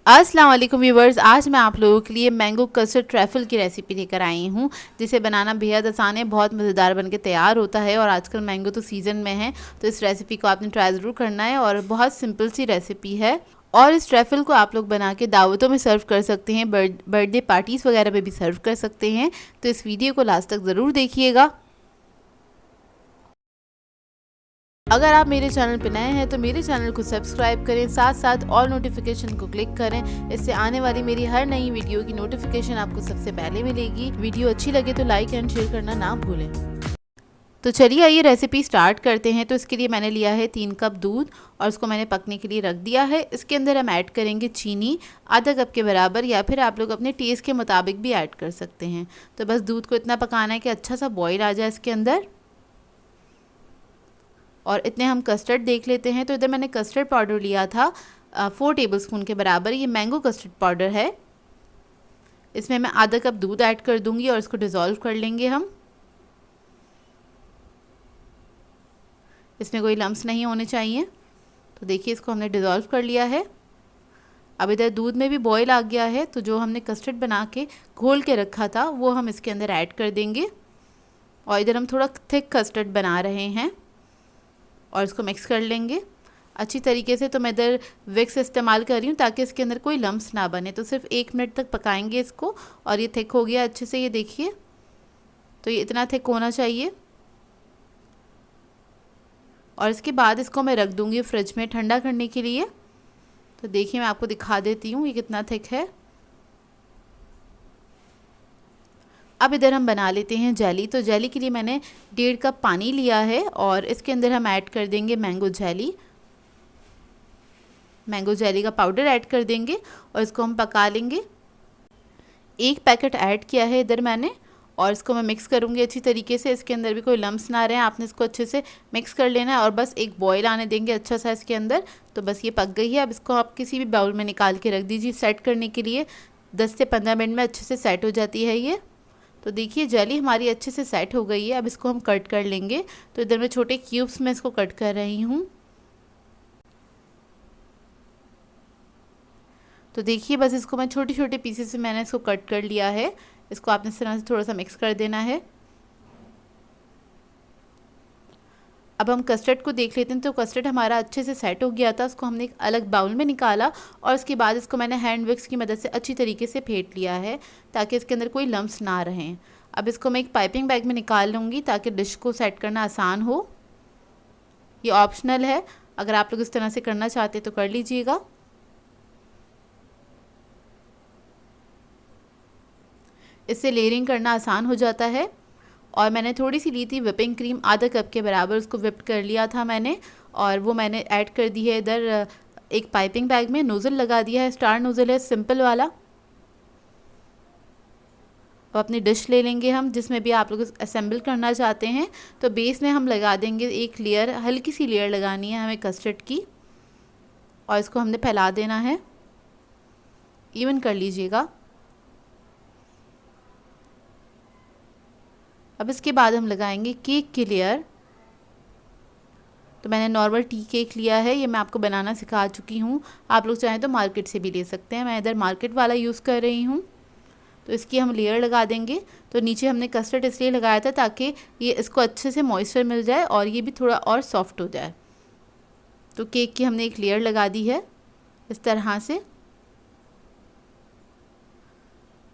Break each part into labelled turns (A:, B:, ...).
A: अस्सलाम वालेकुम व्यूवर्स, आज मैं आप लोगों के लिए मैंगो कस्टर्ड ट्रैफल की रेसिपी लेकर आई हूँ, जिसे बनाना बेहद आसान है, बहुत मज़ेदार बनके तैयार होता है। और आजकल मैंगो तो सीज़न में है, तो इस रेसिपी को आपने ट्राई ज़रूर करना है। और बहुत सिंपल सी रेसिपी है और इस ट्रैफल को आप लोग बना के दावतों में सर्व कर सकते हैं, बर्थडे पार्टीज़ वगैरह में भी सर्व कर सकते हैं। तो इस वीडियो को लास्ट तक ज़रूर देखिएगा। अगर आप मेरे चैनल पर नए हैं तो मेरे चैनल को सब्सक्राइब करें, साथ साथ ऑल नोटिफिकेशन को क्लिक करें। इससे आने वाली मेरी हर नई वीडियो की नोटिफिकेशन आपको सबसे पहले मिलेगी। वीडियो अच्छी लगे तो लाइक एंड शेयर करना ना भूलें। तो चलिए आइए रेसिपी स्टार्ट करते हैं। तो इसके लिए मैंने लिया है 3 कप दूध और उसको मैंने पकने के लिए रख दिया है। इसके अंदर हम ऐड करेंगे चीनी आधा कप के बराबर, या फिर आप लोग अपने टेस्ट के मुताबिक भी ऐड कर सकते हैं। तो बस दूध को इतना पकाना है कि अच्छा सा बॉयल आ जाए इसके अंदर। और इतने हम कस्टर्ड देख लेते हैं। तो इधर मैंने कस्टर्ड पाउडर लिया था 4 टेबलस्पून के बराबर। ये मैंगो कस्टर्ड पाउडर है। इसमें मैं आधा कप दूध ऐड कर दूंगी और इसको डिज़ोल्व कर लेंगे हम। इसमें कोई लम्स नहीं होने चाहिए। तो देखिए इसको हमने डिज़ोल्व कर लिया है। अब इधर दूध में भी बॉयल आ गया है, तो जो हमने कस्टर्ड बना के घोल के रखा था वो हम इसके अंदर ऐड कर देंगे। और इधर हम थोड़ा थिक कस्टर्ड बना रहे हैं और इसको मिक्स कर लेंगे अच्छी तरीके से। तो मैं इधर विक्स इस्तेमाल कर रही हूँ ताकि इसके अंदर कोई लम्स ना बने। तो सिर्फ 1 मिनट तक पकाएंगे इसको। और ये थिक हो गया अच्छे से, ये देखिए। तो ये इतना थिक होना चाहिए। और इसके बाद इसको मैं रख दूँगी फ्रिज में ठंडा करने के लिए। तो देखिए मैं आपको दिखा देती हूँ ये कितना थिक है। अब इधर हम बना लेते हैं जेली। तो जेली के लिए मैंने 1.5 कप पानी लिया है और इसके अंदर हम ऐड कर देंगे मैंगो जेली। मैंगो जेली का पाउडर ऐड कर देंगे और इसको हम पका लेंगे। 1 पैकेट ऐड किया है इधर मैंने और इसको मैं मिक्स करूँगी अच्छी तरीके से। इसके अंदर भी कोई लम्स ना रहे, आपने इसको अच्छे से मिक्स कर लेना है और बस एक बॉयल आने देंगे अच्छा सा इसके अंदर। तो बस ये पक गई है। अब इसको आप किसी भी बाउल में निकाल के रख दीजिए सेट करने के लिए। 10 से 15 मिनट में अच्छे से सेट हो जाती है ये। तो देखिए जेली हमारी अच्छे से सेट हो गई है। अब इसको हम कट कर लेंगे। तो इधर मैं छोटे क्यूब्स में इसको कट कर रही हूँ। तो देखिए बस इसको मैं छोटे छोटे पीसेस से मैंने इसको कट कर लिया है। इसको आपने इस तरह से थोड़ा सा मिक्स कर देना है। अब हम कस्टर्ड को देख लेते हैं। तो कस्टर्ड हमारा अच्छे से सेट हो गया था। उसको हमने एक अलग बाउल में निकाला और उसके बाद इसको मैंने हैंड विक्स की मदद से अच्छी तरीके से फेंट लिया है ताकि इसके अंदर कोई लम्स ना रहें। अब इसको मैं एक पाइपिंग बैग में निकाल लूँगी ताकि डिश को सेट करना आसान हो। ये ऑप्शनल है, अगर आप लोग इस तरह से करना चाहते हैं तो कर लीजिएगा। इससे लेयरिंग करना आसान हो जाता है। और मैंने थोड़ी सी ली थी व्हिपिंग क्रीम आधा कप के बराबर, उसको व्हिप कर लिया था मैंने और वो मैंने ऐड कर दी है इधर एक पाइपिंग बैग में। नोज़ल लगा दिया है, स्टार नोज़ल है सिंपल वाला। अब अपनी डिश ले लेंगे हम जिसमें भी आप लोग असेंबल करना चाहते हैं। तो बेस में हम लगा देंगे एक लेयर, हल्की सी लेयर लगानी है हमें कस्टर्ड की और इसको हमने फैला देना है। इवन कर लीजिएगा। अब इसके बाद हम लगाएंगे केक की लेयर। तो मैंने नॉर्मल टी केक लिया है, ये मैं आपको बनाना सिखा चुकी हूँ। आप लोग चाहें तो मार्केट से भी ले सकते हैं, मैं इधर मार्केट वाला यूज़ कर रही हूँ। तो इसकी हम लेयर लगा देंगे। तो नीचे हमने कस्टर्ड इसलिए लगाया था ताकि ये इसको अच्छे से मॉइस्चर मिल जाए और ये भी थोड़ा और सॉफ्ट हो जाए। तो केक की हमने एक लेयर लगा दी है इस तरह से।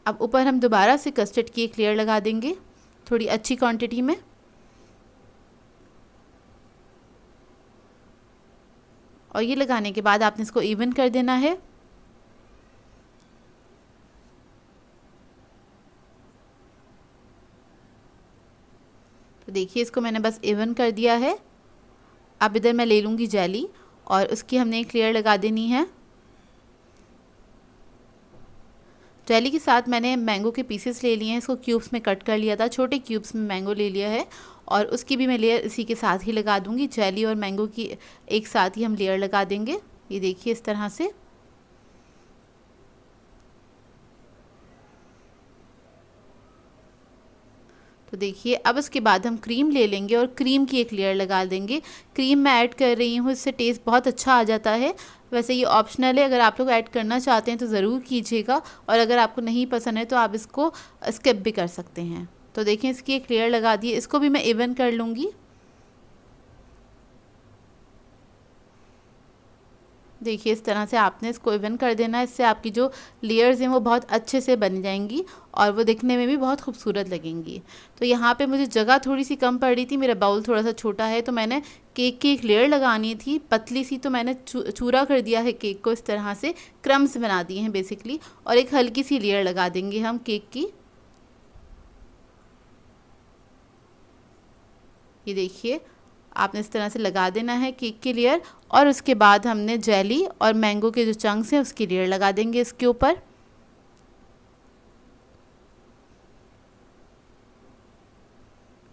A: अब ऊपर हम दोबारा से कस्टर्ड की एक लेयर लगा देंगे थोड़ी अच्छी क्वांटिटी में। और ये लगाने के बाद आपने इसको इवन कर देना है। तो देखिए इसको मैंने बस इवन कर दिया है। अब इधर मैं ले लूँगी जेली और उसकी हमने एक लेयर लगा देनी है। जेली के साथ मैंने मैंगो के पीसेस ले लिए हैं, इसको क्यूब्स में कट कर लिया था, छोटे क्यूब्स में मैंगो ले लिया है और उसकी भी मैं लेयर इसी के साथ ही लगा दूंगी। जेली और मैंगो की एक साथ ही हम लेयर लगा देंगे। ये देखिए इस तरह से। तो देखिए अब उसके बाद हम क्रीम ले लेंगे और क्रीम की एक लेयर लगा देंगे। क्रीम मैं ऐड कर रही हूँ, इससे टेस्ट बहुत अच्छा आ जाता है। वैसे ये ऑप्शनल है, अगर आप लोग ऐड करना चाहते हैं तो ज़रूर कीजिएगा, और अगर आपको नहीं पसंद है तो आप इसको स्किप भी कर सकते हैं। तो देखिए इसकी एक लेयर लगा दी है, इसको भी मैं इवन कर लूँगी। देखिए इस तरह से आपने इसको इवन कर देना है, इससे आपकी जो लेयर्स हैं वो बहुत अच्छे से बन जाएंगी और वो दिखने में भी बहुत खूबसूरत लगेंगी। तो यहाँ पे मुझे जगह थोड़ी सी कम पड़ रही थी, मेरा बाउल थोड़ा सा छोटा है, तो मैंने केक की एक लेयर लगानी थी पतली सी, तो मैंने चूरा कर दिया है केक को, इस तरह से क्रम्स बना दिए हैं बेसिकली, और एक हल्की सी लेयर लगा देंगे हम केक की। ये देखिए आपने इस तरह से लगा देना है केक की लेयर, और उसके बाद हमने जेली और मैंगो के जो चंक्स हैं उसकी लेयर लगा देंगे इसके ऊपर।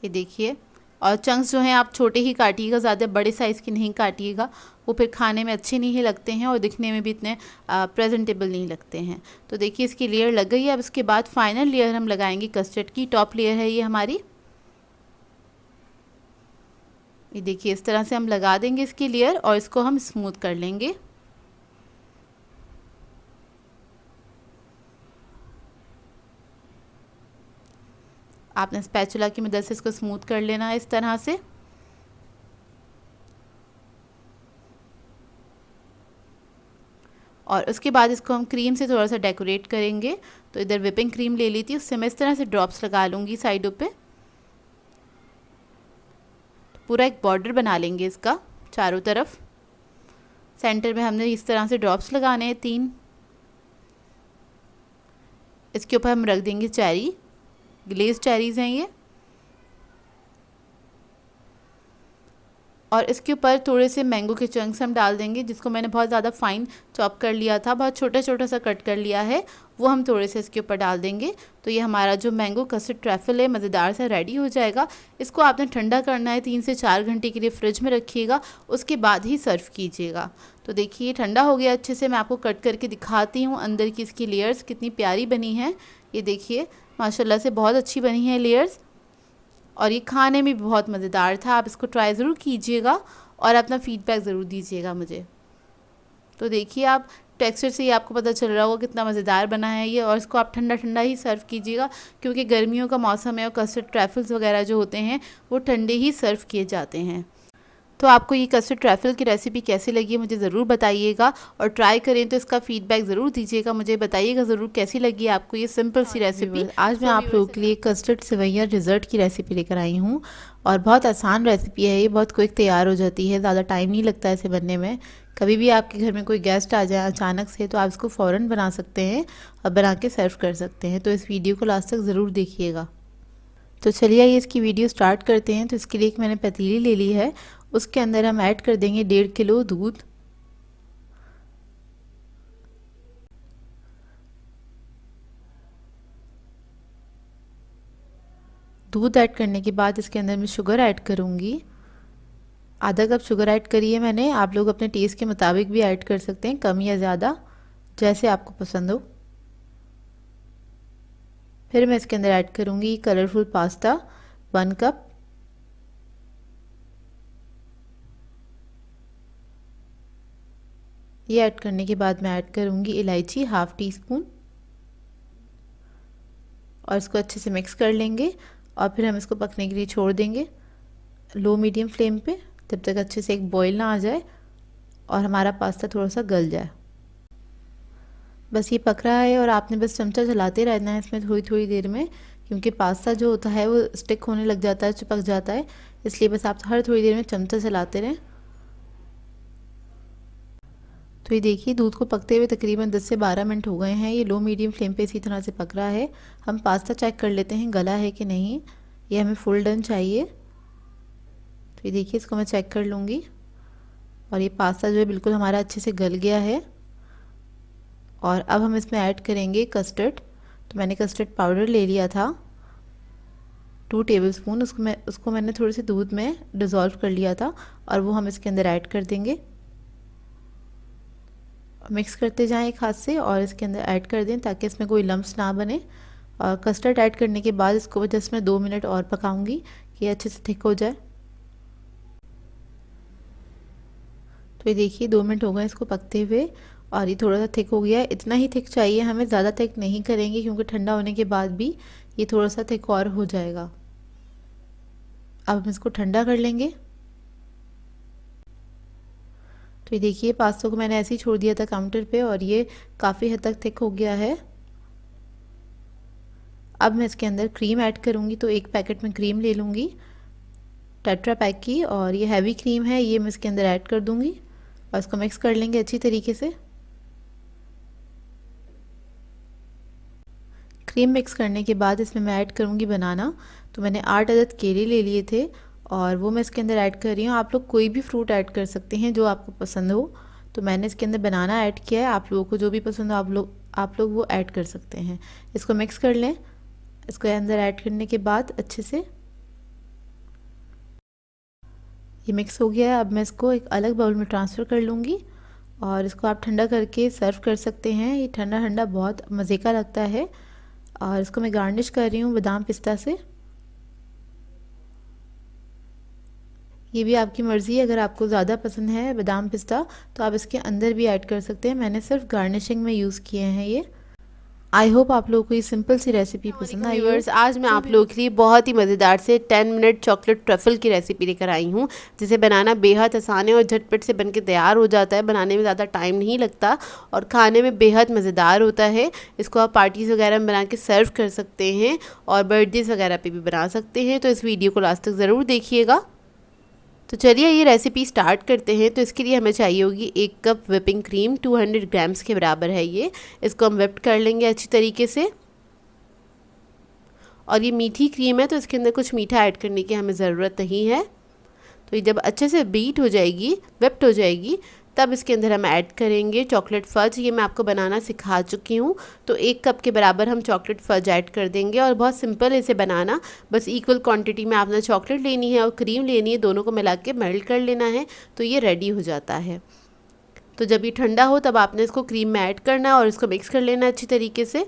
A: ये देखिए, और चंक्स जो हैं आप छोटे ही काटिएगा, ज़्यादा बड़े साइज़ की नहीं काटिएगा, वो फिर खाने में अच्छे नहीं लगते हैं और दिखने में भी इतने प्रेजेंटेबल नहीं लगते हैं। तो देखिए इसकी लेयर लग गई है। अब इसके बाद फाइनल लेयर हम लगाएंगे कस्टर्ड की, टॉप लेयर है ये हमारी। ये देखिए इस तरह से हम लगा देंगे इसकी लेयर और इसको हम स्मूथ कर लेंगे। आपने स्पैचुला की मदद से इसको स्मूथ कर लेना है इस तरह से। और उसके बाद इसको हम क्रीम से थोड़ा सा डेकोरेट करेंगे। तो इधर व्हिपिंग क्रीम ले ली थी, उससे मैं इस तरह से ड्रॉप्स लगा लूँगी साइडों पे। पूरा एक बॉर्डर बना लेंगे इसका चारों तरफ। सेंटर में हमने इस तरह से ड्रॉप्स लगाने हैं 3। इसके ऊपर हम रख देंगे चेरी, ग्लेज़ चेरीज़ हैं ये, और इसके ऊपर थोड़े से मैंगो के चंक्स हम डाल देंगे, जिसको मैंने बहुत ज़्यादा फाइन चॉप कर लिया था, बहुत छोटा छोटा सा कट कर लिया है, वो हम थोड़े से इसके ऊपर डाल देंगे। तो ये हमारा जो मैंगो कस्टर्ड ट्रैफल है मज़ेदार सा रेडी हो जाएगा। इसको आपने ठंडा करना है, 3 से 4 घंटे के लिए फ्रिज में रखिएगा, उसके बाद ही सर्व कीजिएगा। तो देखिए ठंडा हो गया अच्छे से, मैं आपको कट करके दिखाती हूँ अंदर की इसकी लेयर्स कितनी प्यारी बनी हैं। ये देखिए माशाल्लाह से बहुत अच्छी बनी है लेयर्स, और ये खाने में भी बहुत मज़ेदार था। आप इसको ट्राई ज़रूर कीजिएगा और अपना फ़ीडबैक ज़रूर दीजिएगा मुझे। तो देखिए आप टेक्सचर से ही आपको पता चल रहा होगा कितना मज़ेदार बना है ये, और इसको आप ठंडा ठंडा ही सर्व कीजिएगा, क्योंकि गर्मियों का मौसम है और कस्टर्ड ट्रैफल्स वगैरह जो होते हैं वो ठंडे ही सर्व किए जाते हैं। तो आपको ये कस्टर्ड ट्रैफल की रेसिपी कैसी लगी है मुझे ज़रूर बताइएगा, और ट्राई करें तो इसका फीडबैक ज़रूर दीजिएगा, मुझे बताइएगा ज़रूर कैसी लगी आपको ये सिंपल सी रेसिपी। आज मैं आप लोगों के लिए कस्टर्ड सेवइयां डिज़र्ट की रेसिपी लेकर आई हूँ, और बहुत आसान रेसिपी है ये, बहुत क्विक तैयार हो जाती है, ज़्यादा टाइम नहीं लगता है इसे बनने में। कभी भी आपके घर में कोई गेस्ट आ जाए अचानक से तो आप इसको फ़ौरन बना सकते हैं और बना के सर्व कर सकते हैं। तो इस वीडियो को लास्ट तक ज़रूर देखिएगा। तो चलिए आइए इसकी वीडियो स्टार्ट करते हैं। तो इसके लिए एक मैंने पतीली ले ली है, उसके अंदर हम ऐड कर देंगे 1.5 किलो दूध। दूध ऐड करने के बाद इसके अंदर मैं शुगर ऐड करूँगी। आधा कप शुगर ऐड करी है मैंने, आप लोग अपने टेस्ट के मुताबिक भी ऐड कर सकते हैं, कम या ज़्यादा जैसे आपको पसंद हो। फिर मैं इसके अंदर ऐड करूँगी कलरफुल पास्ता 1 कप, ये ऐड करने के बाद मैं ऐड करूँगी इलायची 1/2 टीस्पून, और इसको अच्छे से मिक्स कर लेंगे, और फिर हम इसको पकने के लिए छोड़ देंगे लो मीडियम फ्लेम पे, जब तक अच्छे से एक बॉईल ना आ जाए और हमारा पास्ता थोड़ा सा गल जाए। बस ये पक रहा है और आपने बस चमचा चलाते रहना है इसमें थोड़ी थोड़ी देर में, क्योंकि पास्ता जो होता है वो स्टिक होने लग जाता है, चिपक जाता है, इसलिए बस आप हर थोड़ी देर में चमचा चलाते रहें। तो ये देखिए दूध को पकते हुए तकरीबन 10 से 12 मिनट हो गए हैं, ये लो मीडियम फ्लेम पे इसी तरह से पक रहा है। हम पास्ता चेक कर लेते हैं गला है कि नहीं, ये हमें फुल डन चाहिए। तो ये देखिए इसको मैं चेक कर लूँगी, और ये पास्ता जो है बिल्कुल हमारा अच्छे से गल गया है। और अब हम इसमें ऐड करेंगे कस्टर्ड। तो मैंने कस्टर्ड पाउडर ले लिया था 2 टेबलस्पून, उसको मैंने थोड़े से दूध में डिज़ोल्व कर लिया था, और वो हम इसके अंदर ऐड कर देंगे। मिक्स करते जाएं एक हाथ से और इसके अंदर ऐड कर दें ताकि इसमें कोई लम्स ना बने। और कस्टर्ड ऐड करने के बाद इसको जस्ट मैं 2 मिनट और पकाऊंगी कि अच्छे से थिक हो जाए। तो तो ये देखिए 2 मिनट हो गए इसको पकते हुए और ये थोड़ा सा थिक हो गया है। इतना ही थिक चाहिए हमें, ज़्यादा थिक नहीं करेंगे क्योंकि ठंडा होने के बाद भी ये थोड़ा सा थिक और हो जाएगा। अब हम इसको ठंडा कर लेंगे। तो ये देखिए पास्ता को मैंने ऐसे ही छोड़ दिया था काउंटर पे और ये काफ़ी हद तक थिक हो गया है। अब मैं इसके अंदर क्रीम ऐड करूँगी, तो एक पैकेट में क्रीम ले लूँगी टेट्रा पैक की, और ये हैवी क्रीम है, ये मैं इसके अंदर ऐड कर दूँगी और इसको मिक्स कर लेंगे अच्छी तरीके से। क्रीम मिक्स करने के बाद इसमें मैं ऐड करूँगी बनाना। तो मैंने 8 अदद केले ले लिए थे और वो मैं इसके अंदर ऐड कर रही हूँ। आप लोग कोई भी फ्रूट ऐड कर सकते हैं जो आपको पसंद हो। तो मैंने इसके अंदर बनाना ऐड किया है, आप लोगों को जो भी पसंद हो आप लोग वो ऐड कर सकते हैं। इसको मिक्स कर लें। इसको अंदर ऐड करने के बाद अच्छे से ये मिक्स हो गया है। अब मैं इसको एक अलग बाउल में ट्रांसफ़र कर लूँगी और इसको आप ठंडा करके सर्व कर सकते हैं। ये ठंडा ठंडा बहुत मज़े का लगता है। और इसको मैं गार्निश कर रही हूँ बादाम पिस्ता से। ये भी आपकी मर्ज़ी है, अगर आपको ज़्यादा पसंद है बादाम पिस्ता तो आप इसके अंदर भी ऐड कर सकते हैं। मैंने सिर्फ गार्निशिंग में यूज़ किए हैं ये। आई होप आप लोगों को ये सिंपल सी रेसिपी पसंद आई हो।
B: आज मैं आप लोगों के लिए बहुत ही मज़ेदार से 10 मिनट चॉकलेट ट्रफल की रेसिपी लेकर आई हूँ, जिसे बनाना बेहद आसान है और झटपट से बनके तैयार हो जाता है। बनाने में ज़्यादा टाइम नहीं लगता और खाने में बेहद मज़ेदार होता है। इसको आप पार्टीज़ वगैरह में बना के सर्व कर सकते हैं और बर्थडेज़ वगैरह पर भी बना सकते हैं। तो इस वीडियो को लास्ट तक ज़रूर देखिएगा। तो चलिए ये रेसिपी स्टार्ट करते हैं। तो इसके लिए हमें चाहिए होगी 1 कप व्हिपिंग क्रीम, 200 ग्राम्स के बराबर है ये। इसको हम व्हिप कर लेंगे अच्छी तरीके से। और ये मीठी क्रीम है तो इसके अंदर कुछ मीठा ऐड करने की हमें ज़रूरत नहीं है। तो ये जब अच्छे से बीट हो जाएगी, व्हिप्ड हो जाएगी, तब इसके अंदर हम ऐड करेंगे चॉकलेट फज। ये मैं आपको बनाना सिखा चुकी हूँ। तो 1 कप के बराबर हम चॉकलेट फज ऐड कर देंगे और बहुत सिंपल है इसे बनाना। बस इक्वल क्वांटिटी में आपने चॉकलेट लेनी है और क्रीम लेनी है, दोनों को मिला के मेल्ट कर लेना है। तो ये रेडी हो जाता है। तो जब ये ठंडा हो तब आपने इसको क्रीम में ऐड करना है और इसको मिक्स कर लेना अच्छी तरीके से।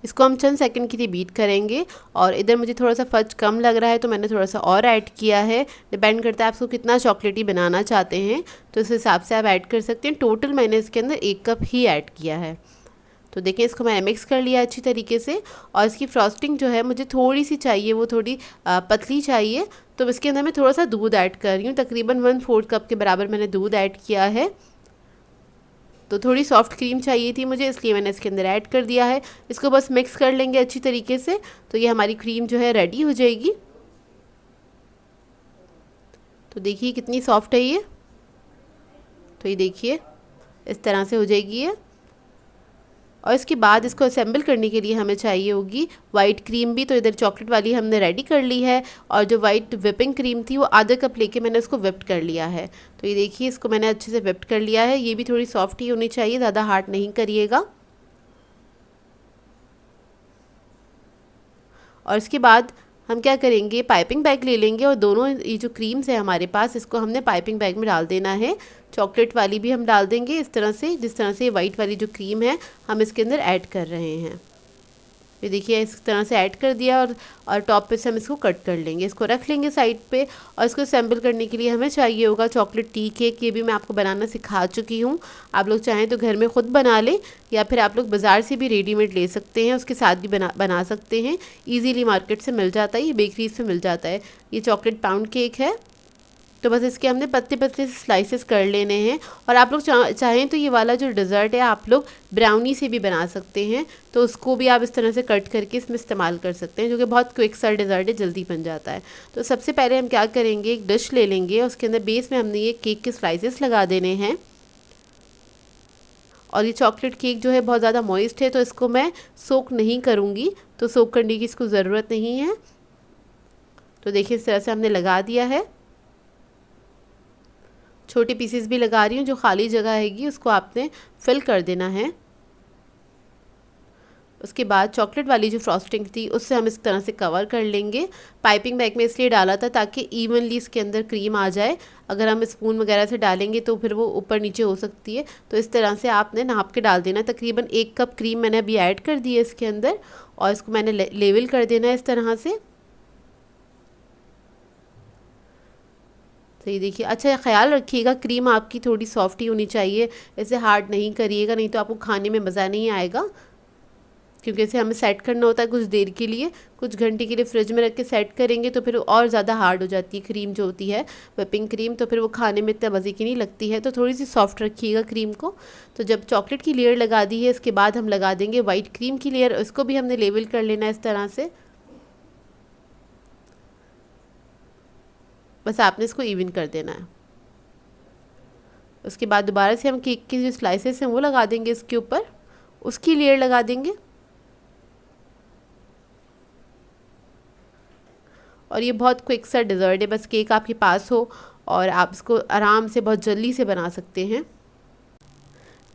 B: इसको हम चंद सेकंड के लिए बीट करेंगे। और इधर मुझे थोड़ा सा फज कम लग रहा है तो मैंने थोड़ा सा और ऐड किया है। डिपेंड करता है आप इसको कितना चॉकलेटी बनाना चाहते हैं, तो इस हिसाब से आप ऐड कर सकते हैं। टोटल मैंने इसके अंदर 1 कप ही ऐड किया है। तो देखिए इसको मैंने मिक्स कर लिया अच्छी तरीके से। और इसकी फ्रॉस्टिंग जो है मुझे थोड़ी सी चाहिए, वो थोड़ी पतली चाहिए। तो इसके अंदर मैं थोड़ा सा दूध ऐड कर रही हूँ। तकरीबन 1/4 कप के बराबर मैंने दूध ऐड किया है। तो थोड़ी सॉफ्ट क्रीम चाहिए थी मुझे, इसलिए मैंने इसके अंदर ऐड कर दिया है। इसको बस मिक्स कर लेंगे अच्छी तरीके से। तो ये हमारी क्रीम जो है रेडी हो जाएगी। तो देखिए कितनी सॉफ्ट है ये। तो ये देखिए इस तरह से हो जाएगी ये। और इसके बाद इसको असेंबल करने के लिए हमें चाहिए होगी वाइट क्रीम भी। तो इधर चॉकलेट वाली हमने रेडी कर ली है और जो वाइट व्हिपिंग क्रीम थी वो आधा कप लेके मैंने उसको व्हिप्ड कर लिया है। तो ये देखिए इसको मैंने अच्छे से व्हिप्ड कर लिया है। ये भी थोड़ी सॉफ्ट ही होनी चाहिए, ज़्यादा हार्ड नहीं करिएगा। और इसके बाद हम क्या करेंगे, पाइपिंग बैग ले लेंगे और दोनों ये जो क्रीम्स है हमारे पास, इसको हमने पाइपिंग बैग में डाल देना है। चॉकलेट वाली भी हम डाल देंगे इस तरह से, जिस तरह से वाइट वाली जो क्रीम है हम इसके अंदर ऐड कर रहे हैं। ये देखिए इस तरह से ऐड कर दिया और टॉप पे से हम इसको कट कर लेंगे। इसको रख लेंगे साइड पे। और इसको असेंबल करने के लिए हमें चाहिए होगा चॉकलेट टी केक। ये भी मैं आपको बनाना सिखा चुकी हूँ। आप लोग चाहें तो घर में ख़ुद बना लें या फिर आप लोग बाज़ार से भी रेडीमेड ले सकते हैं, उसके साथ भी बना सकते हैं। ईज़िली मार्केट से मिल जाता है, ये बेकरीज से मिल जाता है। ये चॉकलेट पाउंड केक है। तो बस इसके हमने पतले पतले स्लाइसेस कर लेने हैं। और आप लोग चाहें तो ये वाला जो डेज़र्ट है आप लोग ब्राउनी से भी बना सकते हैं। तो उसको भी आप इस तरह से कट करके इसमें इस्तेमाल कर सकते हैं, जो कि बहुत क्विक सा डेज़र्ट है, जल्दी बन जाता है। तो सबसे पहले हम क्या करेंगे, एक डिश ले लेंगे, उसके अंदर बेस में हमने ये केक के स्लाइसेस लगा देने हैं। और ये चॉकलेट केक जो है बहुत ज़्यादा मॉइस्ट है तो इसको मैं सोक नहीं करूँगी, तो सोक करने की इसको ज़रूरत नहीं है। तो देखिए इस तरह से हमने लगा दिया है। छोटे पीसेस भी लगा रही हूँ, जो खाली जगह हैगी उसको आपने फिल कर देना है। उसके बाद चॉकलेट वाली जो फ्रॉस्टिंग थी उससे हम इस तरह से कवर कर लेंगे। पाइपिंग बैग में इसलिए डाला था ताकि इवनली इसके अंदर क्रीम आ जाए। अगर हम स्पून वगैरह से डालेंगे तो फिर वो ऊपर नीचे हो सकती है। तो इस तरह से आपने नाप के डाल देना। तकरीबन 1 कप क्रीम मैंने अभी ऐड कर दी है इसके अंदर और इसको मैंने लेवल कर देना है इस तरह से। तो ये देखिए, अच्छा ख्याल रखिएगा क्रीम आपकी थोड़ी सॉफ्ट ही होनी चाहिए, ऐसे हार्ड नहीं करिएगा, नहीं तो आपको खाने में मज़ा नहीं आएगा। क्योंकि इसे हमें सेट करना होता है कुछ देर के लिए, कुछ घंटे के लिए फ्रिज में रख के सेट करेंगे तो फिर और ज़्यादा हार्ड हो जाती है क्रीम जो होती है व्हिपिंग क्रीम, तो फिर वो खाने में इतना मज़े की नहीं लगती है। तो थोड़ी सी सॉफ्ट रखिएगा क्रीम को। तो जब चॉकलेट की लेयर लगा दी है, इसके बाद हम लगा देंगे वाइट क्रीम की लेयर। इसको भी हमने लेवल कर लेना है इस तरह से। बस आपने इसको इवन कर देना है। उसके बाद दोबारा से हम केक की जो स्लाइसेस हैं वो लगा देंगे इसके ऊपर, उसकी लेयर लगा देंगे। और ये बहुत क्विक सा डिज़र्ट है, बस केक आपके पास हो और आप इसको आराम से बहुत जल्दी से बना सकते हैं।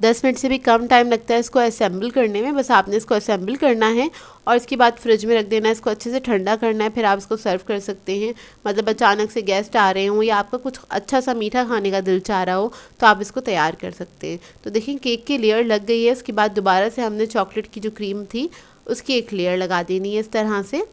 B: 10 मिनट से भी कम टाइम लगता है इसको असेंबल करने में। बस आपने इसको असेंबल करना है और इसके बाद फ्रिज में रख देना है, इसको अच्छे से ठंडा करना है, फिर आप इसको सर्व कर सकते हैं। मतलब अचानक से गेस्ट आ रहे हों या आपका कुछ अच्छा सा मीठा खाने का दिल चाह रहा हो तो आप इसको तैयार कर सकते हैं। तो देखिए केक की लेयर लग गई है। उसके बाद दोबारा से हमने चॉकलेट की जो क्रीम थी उसकी एक लेयर लगा देनी है इस तरह से।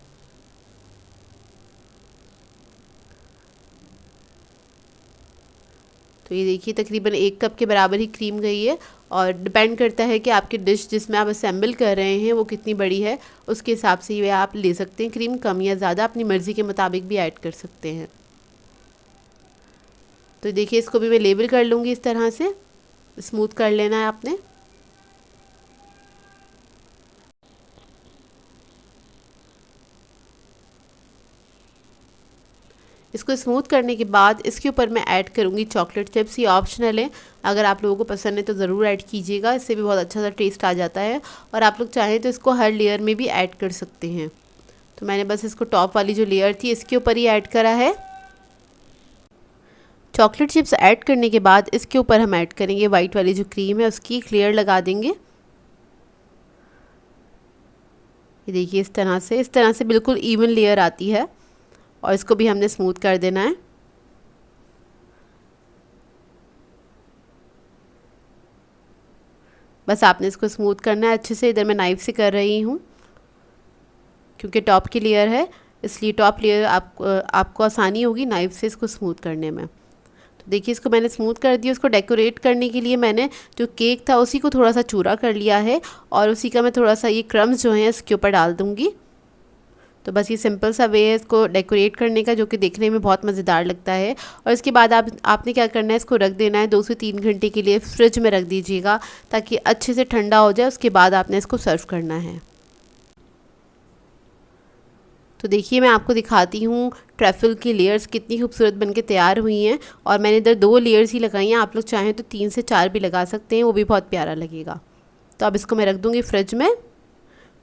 B: तो ये देखिए तकरीबन 1 कप के बराबर ही क्रीम गई है। और डिपेंड करता है कि आपकी डिश जिसमें आप असेंबल कर रहे हैं वो कितनी बड़ी है, उसके हिसाब से ये आप ले सकते हैं। क्रीम कम या ज़्यादा अपनी मर्ज़ी के मुताबिक भी ऐड कर सकते हैं। तो देखिए इसको भी मैं लेबल कर लूँगी इस तरह से, स्मूथ कर लेना है आपने। इसको स्मूथ करने के बाद इसके ऊपर मैं ऐड करूँगी चॉकलेट चिप्स। ये ऑप्शनल है, अगर आप लोगों को पसंद है तो ज़रूर ऐड कीजिएगा, इससे भी बहुत अच्छा सा टेस्ट आ जाता है। और आप लोग चाहें तो इसको हर लेयर में भी ऐड कर सकते हैं। तो मैंने बस इसको टॉप वाली जो लेयर थी इसके ऊपर ही ऐड करा है। चॉकलेट चिप्स ऐड करने के बाद इसके ऊपर हम ऐड करेंगे वाइट वाली जो क्रीम है, उसकी एक लेयर लगा देंगे। ये देखिए इस तरह से बिल्कुल इवन लेयर आती है और इसको भी हमने स्मूथ कर देना है। बस आपने इसको स्मूथ करना है अच्छे से। इधर मैं नाइफ से कर रही हूँ क्योंकि टॉप की लेयर है, इसलिए टॉप लेयर आपको आसानी होगी नाइफ से इसको स्मूथ करने में। तो देखिए इसको मैंने स्मूथ कर दिया। उसको डेकोरेट करने के लिए मैंने जो केक था उसी को थोड़ा सा चूरा कर लिया है और उसी का मैं थोड़ा सा ये क्रम्स जो हैं इसके ऊपर डाल दूँगी। तो बस ये सिंपल सा वे है इसको डेकोरेट करने का, जो कि देखने में बहुत मज़ेदार लगता है। और इसके बाद आपने क्या करना है, इसको रख देना है 2 से 3 घंटे के लिए फ्रिज में रख दीजिएगा ताकि अच्छे से ठंडा हो जाए। उसके बाद आपने इसको सर्व करना है। तो देखिए मैं आपको दिखाती हूँ ट्रैफल की लेयर्स कितनी खूबसूरत बनके तैयार हुई हैं। और मैंने इधर 2 लेयर्स ही लगाई हैं, आप लोग चाहें तो 3 से 4 भी लगा सकते हैं, वो भी बहुत प्यारा लगेगा। तो अब इसको मैं रख दूँगी फ्रिज में।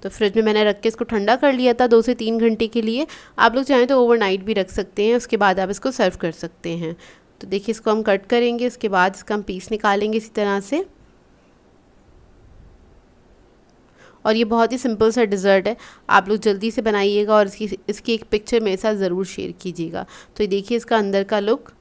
B: तो फ्रिज में मैंने रख के इसको ठंडा कर लिया था 2 से 3 घंटे के लिए। आप लोग चाहें तो ओवरनाइट भी रख सकते हैं, उसके बाद आप इसको सर्व कर सकते हैं। तो देखिए इसको हम कट करेंगे, उसके बाद इसका हम पीस निकालेंगे इसी तरह से। और ये बहुत ही सिंपल सा डिज़र्ट है, आप लोग जल्दी से बनाइएगा और इसकी एक पिक्चर मेरे साथ ज़रूर शेयर कीजिएगा। तो ये देखिए इसका अंदर का लुक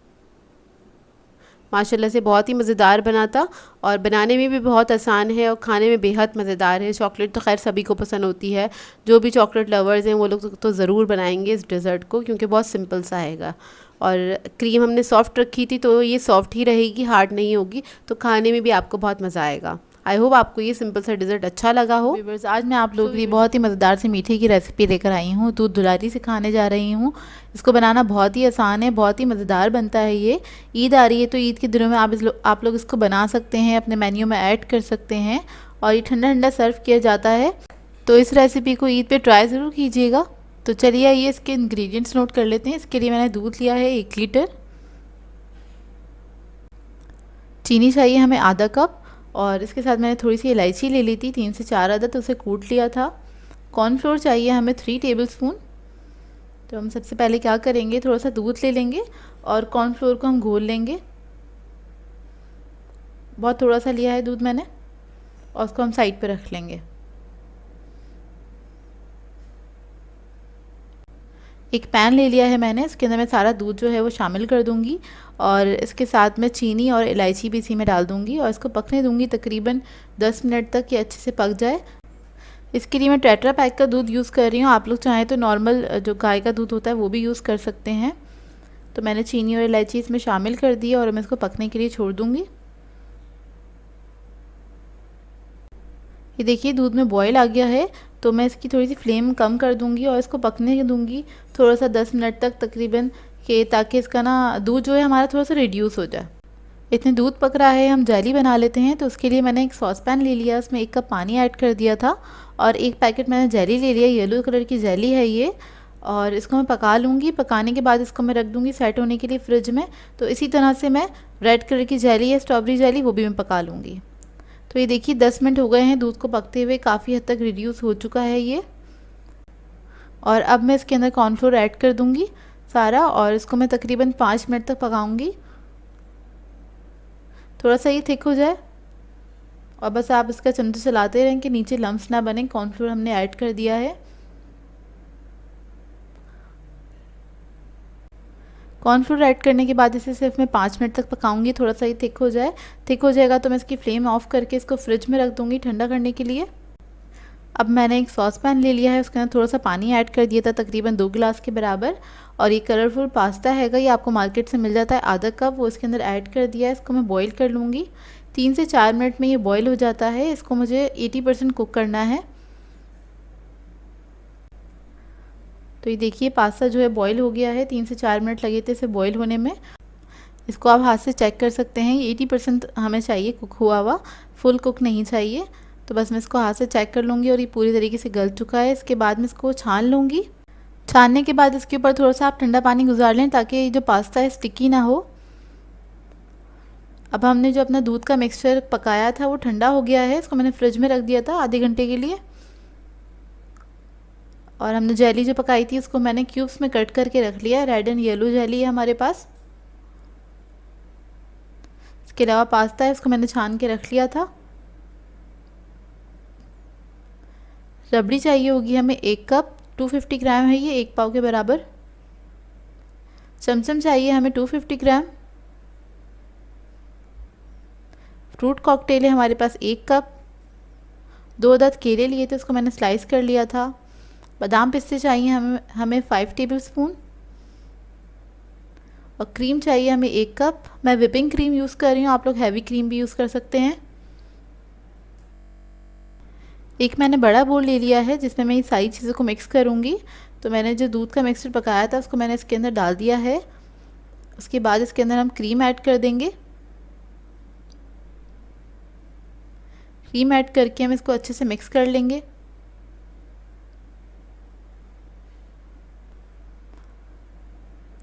B: माशाल्लाह से बहुत ही मज़ेदार बना था और बनाने में भी बहुत आसान है और खाने में बेहद मज़ेदार है। चॉकलेट तो खैर सभी को पसंद होती है, जो भी चॉकलेट लवर्स हैं वो लोग तो ज़रूर बनाएंगे इस डेज़र्ट को, क्योंकि बहुत सिंपल सा हैगा। और क्रीम हमने सॉफ्ट रखी थी तो ये सॉफ्ट ही रहेगी, हार्ड नहीं होगी, तो खाने में भी आपको बहुत मज़ा आएगा। आई होप आपको ये सिंपल सा डिज़र्ट अच्छा लगा हो।
A: व्यूअर्स, आज मैं आप लोगों के लिए बहुत ही मज़ेदार से मीठे की रेसिपी लेकर आई हूँ। दूध दुलारी सिखाने जा रही हूँ। इसको बनाना बहुत ही आसान है, बहुत ही मज़ेदार बनता है ये। ईद आ रही है तो ईद के दिनों में आप लोग इसको बना सकते हैं, अपने मेन्यू में ऐड कर सकते हैं और ये ठंडा ठंडा सर्व किया जाता है। तो इस रेसिपी को ईद पे ट्राई ज़रूर कीजिएगा। तो चलिए आइए इसके इंग्रेडिएंट्स नोट कर लेते हैं। इसके लिए मैंने दूध लिया है 1 लीटर, चीनी चाहिए हमें आधा कप, और इसके साथ मैंने थोड़ी सी इलायची ले ली थी 3 से 4 अदद, उसे कूट लिया था। कॉर्नफ्लोर चाहिए हमें 3 टेबलस्पून। तो हम सबसे पहले क्या करेंगे, थोड़ा सा दूध ले लेंगे और कॉर्नफ्लोर को हम घोल लेंगे। बहुत थोड़ा सा लिया है दूध मैंने, और उसको हम साइड पे रख लेंगे। एक पैन ले लिया है मैंने, इसके अंदर मैं सारा दूध जो है वो शामिल कर दूंगी और इसके साथ मैं चीनी और इलायची भी इसी में डाल दूंगी और इसको पकने दूंगी तकरीबन 10 मिनट तक, ये अच्छे से पक जाए। इसके लिए मैं टेट्रा पैक का दूध यूज़ कर रही हूँ। आप लोग चाहें तो नॉर्मल जो गाय का दूध होता है वो भी यूज़ कर सकते हैं। तो मैंने चीनी और इलायची इसमें शामिल कर दी और मैं इसको पकने के लिए छोड़ दूँगी। ये देखिए दूध में बॉयल आ गया है, तो मैं इसकी थोड़ी सी फ्लेम कम कर दूँगी और इसको पकने दूँगी थोड़ा सा 10 मिनट तक तकरीबन, कि ताकि इसका ना दूध जो है हमारा थोड़ा सा रिड्यूस हो जाए। इतने दूध पक रहा है, हम जेली बना लेते हैं। तो उसके लिए मैंने एक सॉस पैन ले लिया, उसमें 1 कप पानी ऐड कर दिया था और 1 पैकेट मैंने जेली ले लिया, येलो कलर की जेली है ये, और इसको मैं पका लूँगी। पकाने के बाद इसको मैं रख दूँगी सेट होने के लिए फ्रिज में। तो इसी तरह से मैं रेड कलर की जेली है, स्ट्रॉबेरी जेली, वो भी मैं पका लूँगी। तो ये देखिए 10 मिनट हो गए हैं दूध को पकते हुए, काफ़ी हद तक रिड्यूस हो चुका है ये। और अब मैं इसके अंदर कॉर्नफ्लोर ऐड कर दूँगी सारा, और इसको मैं तकरीबन 5 मिनट तक पकाऊँगी, थोड़ा सा ये थिक हो जाए। और बस आप इसका चमचे चलाते रहें कि नीचे लम्स ना बने। कॉर्नफ्लोर हमने ऐड कर दिया है। कॉर्नफ्लोर ऐड करने के बाद इसे सिर्फ मैं 5 मिनट तक पकाऊंगी, थोड़ा सा ही थिक हो जाए। थिक हो जाएगा तो मैं इसकी फ्लेम ऑफ करके इसको फ्रिज में रख दूंगी ठंडा करने के लिए। अब मैंने एक सॉस पैन ले लिया है, उसके अंदर थोड़ा सा पानी ऐड कर दिया था, तकरीबन 2 गिलास के बराबर। और ये कलरफुल पास्ता हैगा, ये आपको मार्केट से मिल जाता है, आधा कप, वो इसके अंदर ऐड कर दिया है। इसको मैं बॉईल कर लूँगी। 3 से 4 मिनट में ये बॉईल हो जाता है। इसको मुझे 80% कुक करना है। तो ये देखिए पास्ता जो है बॉईल हो गया है, 3 से 4 मिनट लगे थे इसे बॉईल होने में। इसको आप हाथ से चेक कर सकते हैं, 80% हमें चाहिए कुक हुआ हुआ, फुल कुक नहीं चाहिए। तो बस मैं इसको हाथ से चेक कर लूँगी और ये पूरी तरीके से गल चुका है। इसके बाद मैं इसको छान लूँगी। छानने के बाद इसके ऊपर थोड़ा सा आप ठंडा पानी गुजार लें ताकि जो पास्ता है स्टिकी ना हो। अब हमने जो अपना दूध का मिक्सचर पकाया था वो ठंडा हो गया है, इसको मैंने फ्रिज में रख दिया था आधे घंटे के लिए। और हमने जेली जो पकाई थी उसको मैंने क्यूब्स में कट करके रख लिया। रेड एंड येलो जेली है हमारे पास। इसके अलावा पास्ता है, उसको मैंने छान के रख लिया था। रबड़ी चाहिए होगी हमें 1 कप, 250 ग्राम है ये, 1 पाव के बराबर। चमचम चाहिए हमें 250 ग्राम। फ्रूट कॉकटेल है हमारे पास 1 कप। 2 अदद केले लिए थे, उसको मैंने स्लाइस कर लिया था। बादाम पिस्ते चाहिए हमें 5 टेबलस्पून। और क्रीम चाहिए हमें 1 कप। मैं व्हिपिंग क्रीम यूज़ कर रही हूँ, आप लोग हैवी क्रीम भी यूज़ कर सकते हैं। एक मैंने बड़ा बोल ले लिया है जिसमें मैं ये सारी चीज़ों को मिक्स करूँगी। तो मैंने जो दूध का मिक्सचर पकाया था उसको मैंने इसके अंदर डाल दिया है। उसके बाद इसके अंदर हम क्रीम ऐड कर देंगे। क्रीम ऐड करके हम इसको अच्छे से मिक्स कर लेंगे।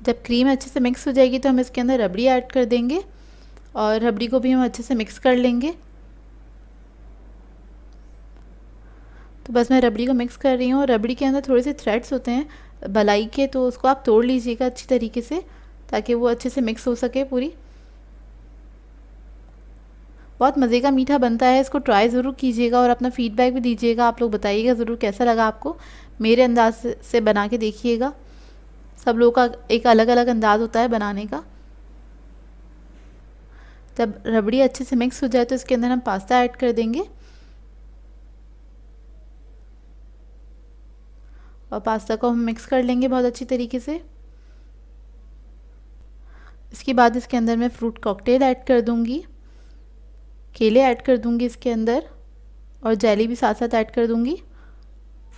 A: जब क्रीम अच्छे से मिक्स हो जाएगी तो हम इसके अंदर रबड़ी ऐड कर देंगे और रबड़ी को भी हम अच्छे से मिक्स कर लेंगे। तो बस मैं रबड़ी को मिक्स कर रही हूँ। रबड़ी के अंदर थोड़े से थ्रेड्स होते हैं भलाई के, तो उसको आप तोड़ लीजिएगा अच्छी तरीके से ताकि वो अच्छे से मिक्स हो सके पूरी। बहुत मज़े का मीठा बनता है, इसको ट्राई ज़रूर कीजिएगा और अपना फीडबैक भी दीजिएगा। आप लोग बताइएगा ज़रूर कैसा लगा आपको। मेरे अंदाज से बना के देखिएगा, सब लोगों का एक अलग अलग अंदाज़ होता है बनाने का। जब रबड़ी अच्छे से मिक्स हो जाए तो इसके अंदर हम पास्ता ऐड कर देंगे और पास्ता को हम मिक्स कर लेंगे बहुत अच्छी तरीके से। इसके बाद इसके अंदर मैं फ्रूट कॉकटेल ऐड कर दूंगी, केले ऐड कर दूंगी इसके अंदर और जेली भी साथ साथ ऐड कर दूंगी।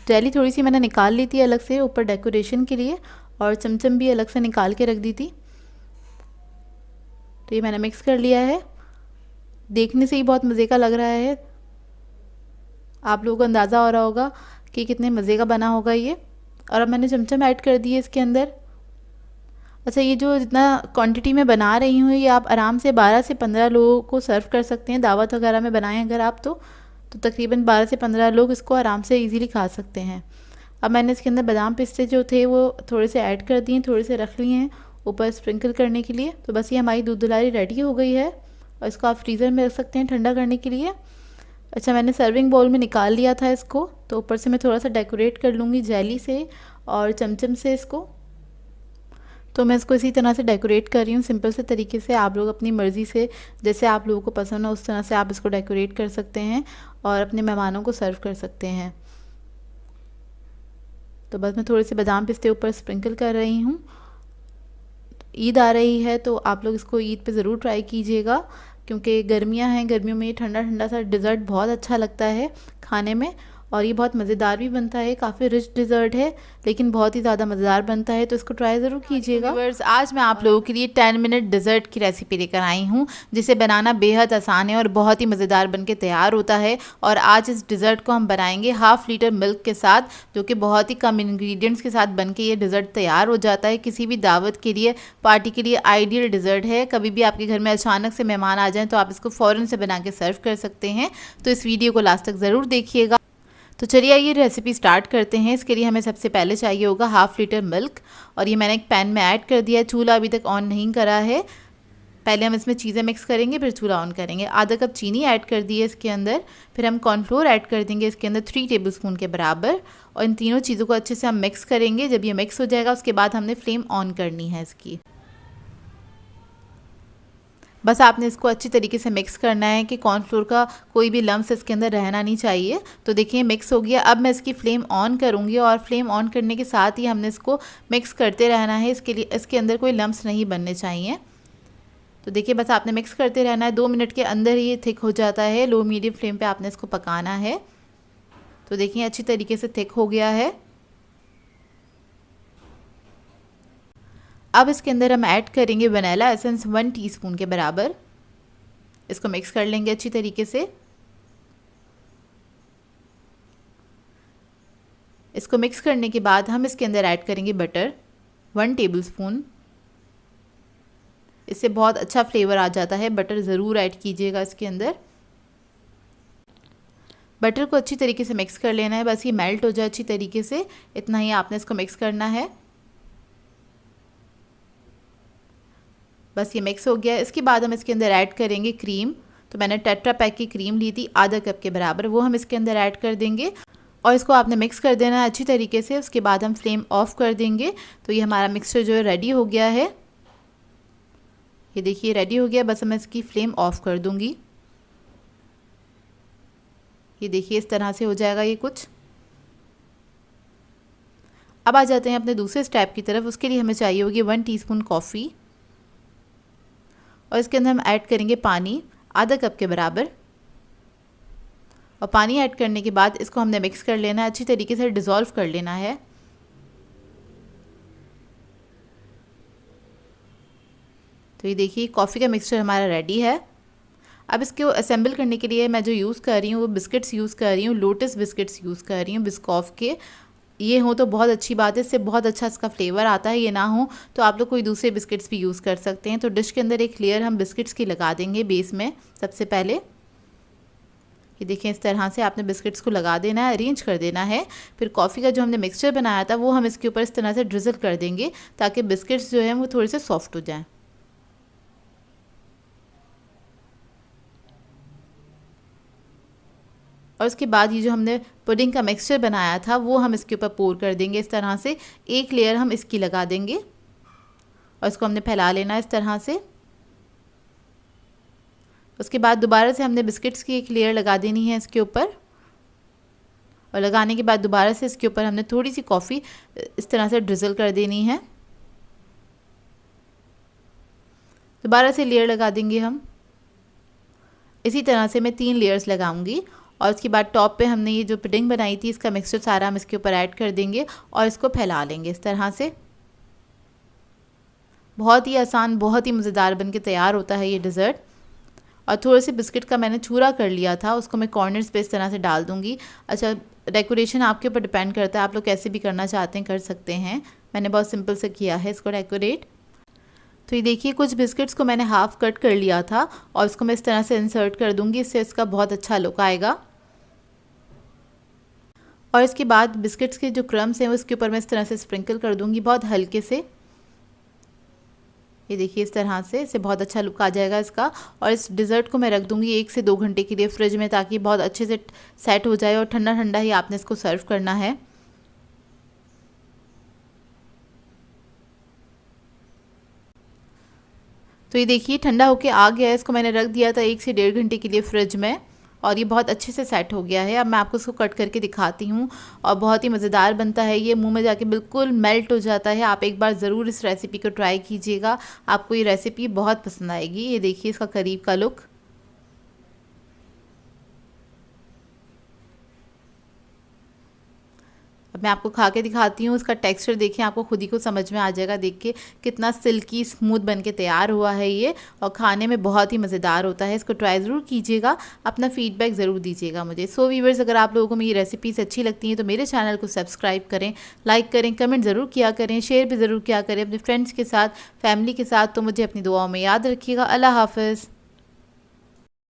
A: जेली थोड़ी सी मैंने निकाल ली थी अलग से ऊपर डेकोरेशन के लिए और चमचम भी अलग से निकाल के रख दी थी। तो ये मैंने मिक्स कर लिया है। देखने से ही बहुत मज़े का लग रहा है, आप लोगों को अंदाज़ा हो रहा होगा कि कितने मज़े का बना होगा ये। और अब मैंने चमचम ऐड कर दिए इसके अंदर। अच्छा, ये जो जितना क्वांटिटी में बना रही हूँ ये आप आराम से 12 से 15 लोगों को सर्व कर सकते हैं। दावत वगैरह में बनाएं अगर आप तो तकरीबन 12 से 15 लोग इसको आराम से इजीली खा सकते हैं। अब मैंने इसके अंदर बादाम पिस्ते जो थे वो थोड़े से ऐड कर दिए, थोड़े से रख लिए हैं ऊपर स्प्रिंकल करने के लिए। तो बस ये हमारी दूध दुलारी रेडी हो गई है और इसको आप फ्रीज़र में रख सकते हैं ठंडा करने के लिए। अच्छा, मैंने सर्विंग बाउल में निकाल लिया था इसको, तो ऊपर से मैं थोड़ा सा डेकोरेट कर लूँगी जेली से और चमचम से इसको। तो मैं इसको इसी तरह से डेकोरेट कर रही हूँ सिंपल से तरीके से। आप लोग अपनी मर्ज़ी से जैसे आप लोगों को पसंद हो उस तरह से आप इसको डेकोरेट कर सकते हैं और अपने मेहमानों को सर्व कर सकते हैं। तो बस मैं थोड़े से बादाम पिस्ते ऊपर स्प्रिंकल कर रही हूँ। ईद आ रही है तो आप लोग इसको ईद पे ज़रूर ट्राई कीजिएगा, क्योंकि गर्मियां हैं, गर्मियों में ये ठंडा ठंडा सा डिज़र्ट बहुत अच्छा लगता है खाने में, और ये बहुत मज़ेदार भी बनता है। काफ़ी रिच डिज़र्ट है लेकिन बहुत ही ज़्यादा मज़ेदार बनता है, तो इसको ट्राई ज़रूर कीजिएगा। व्यूअर्स, आज मैं आप लोगों के लिए 10 मिनट डिज़र्ट की रेसिपी लेकर आई हूँ, जिसे बनाना बेहद आसान है और बहुत ही मज़ेदार बनके तैयार होता है। और आज इस डिज़र्ट को हम बनाएंगे 1/2 लीटर मिल्क के साथ, जो कि बहुत ही कम इंग्रेडिएंट्स के साथ बनके ये डिज़र्ट तैयार हो जाता है। किसी भी दावत के लिए, पार्टी के लिए आइडियल डिज़र्ट है। कभी भी आपके घर में अचानक से मेहमान आ जाएँ तो आप इसको फ़ौरन से बना के सर्व कर सकते हैं। तो इस वीडियो को लास्ट तक ज़रूर देखिएगा। तो चलिए ये रेसिपी स्टार्ट करते हैं। इसके लिए हमें सबसे पहले चाहिए होगा 1/2 लीटर मिल्क, और ये मैंने एक पैन में ऐड कर दिया है। चूल्हा अभी तक ऑन नहीं करा है। पहले हम इसमें चीज़ें मिक्स करेंगे, फिर चूल्हा ऑन करेंगे। आधा कप चीनी ऐड कर दी है इसके अंदर। फिर हम कॉर्नफ्लोर ऐड कर देंगे इसके अंदर 3 टेबलस्पून के बराबर, और इन तीनों चीज़ों को अच्छे से हम मिक्स करेंगे। जब ये मिक्स हो जाएगा उसके बाद हमने फ्लेम ऑन करनी है इसकी। बस आपने इसको अच्छी तरीके से मिक्स करना है कि कॉर्नफ्लोर का कोई भी लम्स इसके अंदर रहना नहीं चाहिए। तो देखिए मिक्स हो गया। अब मैं इसकी फ्लेम ऑन करूँगी, और फ्लेम ऑन करने के साथ ही हमने इसको मिक्स करते रहना है। इसके लिए इसके अंदर कोई लम्स नहीं बनने चाहिए। तो देखिए बस आपने मिक्स करते रहना है। 2 मिनट के अंदर ही ये थिक हो जाता है। लो मीडियम फ्लेम पर आपने इसको पकाना है। तो देखिए अच्छी तरीके से थिक हो गया है। अब इसके अंदर हम ऐड करेंगे वनीला एसेंस 1 टीस्पून के बराबर। इसको मिक्स कर लेंगे अच्छी तरीके से। इसको मिक्स करने के बाद हम इसके अंदर ऐड करेंगे बटर 1 टेबलस्पून। इससे बहुत अच्छा फ्लेवर आ जाता है। बटर ज़रूर ऐड कीजिएगा इसके अंदर। बटर को अच्छी तरीके से मिक्स कर लेना है। बस ये मेल्ट हो जाए अच्छी तरीके से, इतना ही आपने इसको मिक्स करना है। बस ये मिक्स हो गया। इसके बाद हम इसके अंदर ऐड करेंगे क्रीम। तो मैंने टेट्रा पैक की क्रीम ली थी आधा कप के बराबर, वो हम इसके अंदर ऐड कर देंगे, और इसको आपने मिक्स कर देना है अच्छी तरीके से। उसके बाद हम फ्लेम ऑफ कर देंगे। तो ये हमारा मिक्सचर जो है रेडी हो गया है। ये देखिए रेडी हो गया। बस मैं इसकी फ्लेम ऑफ कर दूंगी। ये देखिए इस तरह से हो जाएगा ये कुछ। अब आ जाते हैं अपने दूसरे स्टेप की तरफ। उसके लिए हमें चाहिए होगी 1 टीस्पून कॉफ़ी, और इसके अंदर हम ऐड करेंगे पानी आधा कप के बराबर। और पानी ऐड करने के बाद इसको हमने मिक्स कर लेना है, अच्छी तरीके से डिज़ोल्व कर लेना है। तो ये देखिए कॉफ़ी का मिक्सचर हमारा रेडी है। अब इसको असेंबल करने के लिए मैं जो यूज़ कर रही हूँ वो बिस्किट्स यूज़ कर रही हूँ, लोटस बिस्किट्स यूज़ कर रही हूँ बिस्कॉफ के। ये हो तो बहुत अच्छी बात है, इससे बहुत अच्छा इसका फ्लेवर आता है। ये ना हो तो आप लोग कोई दूसरे बिस्किट्स भी यूज़ कर सकते हैं। तो डिश के अंदर एक लेयर हम बिस्किट्स की लगा देंगे बेस में सबसे पहले। ये देखें इस तरह से आपने बिस्किट्स को लगा देना है, अरेंज कर देना है। फिर कॉफ़ी का जो हमने मिक्सचर बनाया था वो हम इसके ऊपर इस तरह से ड्रिजल कर देंगे, ताकि बिस्किट्स जो हैं वो थोड़े से सॉफ्ट हो जाएँ। और उसके बाद ये जो हमने पुडिंग का मिक्सचर बनाया था वो हम इसके ऊपर पोर कर देंगे इस तरह से। एक लेयर हम इसकी लगा देंगे, और इसको हमने फैला लेना इस तरह से। उसके बाद दोबारा से हमने बिस्किट्स की एक लेयर लगा देनी है इसके ऊपर, और लगाने के बाद दोबारा से इसके ऊपर हमने थोड़ी सी कॉफ़ी इस तरह से ड्रिजल कर देनी है। दोबारा से लेयर लगा देंगे हम। इसी तरह से मैं 3 लेयर्स लगाऊंगी, और उसके बाद टॉप पे हमने ये जो पुडिंग बनाई थी इसका मिक्सचर सारा हम इसके ऊपर ऐड कर देंगे, और इसको फैला लेंगे इस तरह से। बहुत ही आसान, बहुत ही मज़ेदार बनके तैयार होता है ये डिज़र्ट। और थोड़े से बिस्किट का मैंने चूरा कर लिया था, उसको मैं कॉर्नर्स पे इस तरह से डाल दूँगी। अच्छा, डेकोरेशन आपके ऊपर डिपेंड करता है, आप लोग कैसे भी करना चाहते हैं कर सकते हैं। मैंने बहुत सिंपल से किया है इसको डेकोरेट। तो ये देखिए कुछ बिस्किट्स को मैंने हाफ़ कट कर लिया था, और इसको मैं इस तरह से इंसर्ट कर दूँगी, इससे इसका बहुत अच्छा लुक आएगा। और इसके बाद बिस्किट्स के जो क्रम्स हैं वो इसके ऊपर मैं इस तरह से स्प्रिंकल कर दूँगी बहुत हल्के से। ये देखिए इस तरह से, इससे बहुत अच्छा लुक आ जाएगा इसका। और इस डिज़र्ट को मैं रख दूँगी 1 से 2 घंटे के लिए फ्रिज में, ताकि बहुत अच्छे से सेट हो जाए, और ठंडा ठंडा ही आपने इसको सर्व करना है। तो ये देखिए ठंडा होके आ गया है। इसको मैंने रख दिया था 1 से 1.5 घंटे के लिए फ्रिज में, और ये बहुत अच्छे से सेट हो गया है। अब मैं आपको इसको कट करके दिखाती हूँ और बहुत ही मज़ेदार बनता है ये, मुंह में जाके बिल्कुल मेल्ट हो जाता है। आप एक बार ज़रूर इस रेसिपी को ट्राई कीजिएगा, आपको ये रेसिपी बहुत पसंद आएगी। ये देखिए इसका करीब का लुक। अब मैं आपको खा के दिखाती हूँ। इसका टेक्सचर देखिए, आपको खुद ही को समझ में आ जाएगा देख के कितना सिल्की स्मूथ बन के तैयार हुआ है ये, और खाने में बहुत ही मज़ेदार होता है। इसको ट्राई ज़रूर कीजिएगा, अपना फीडबैक ज़रूर दीजिएगा मुझे। सो व्यूअर्स, अगर आप लोगों को मेरी रेसिपीज़ अच्छी लगती हैं तो मेरे चैनल को सब्सक्राइब करें, लाइक करें, कमेंट ज़रूर किया करें, शेयर भी ज़रूर किया करें अपने फ्रेंड्स के साथ, फैमिली के साथ। तो मुझे अपनी दुआओं में याद रखिएगा। अल्लाह हाफ़िज़।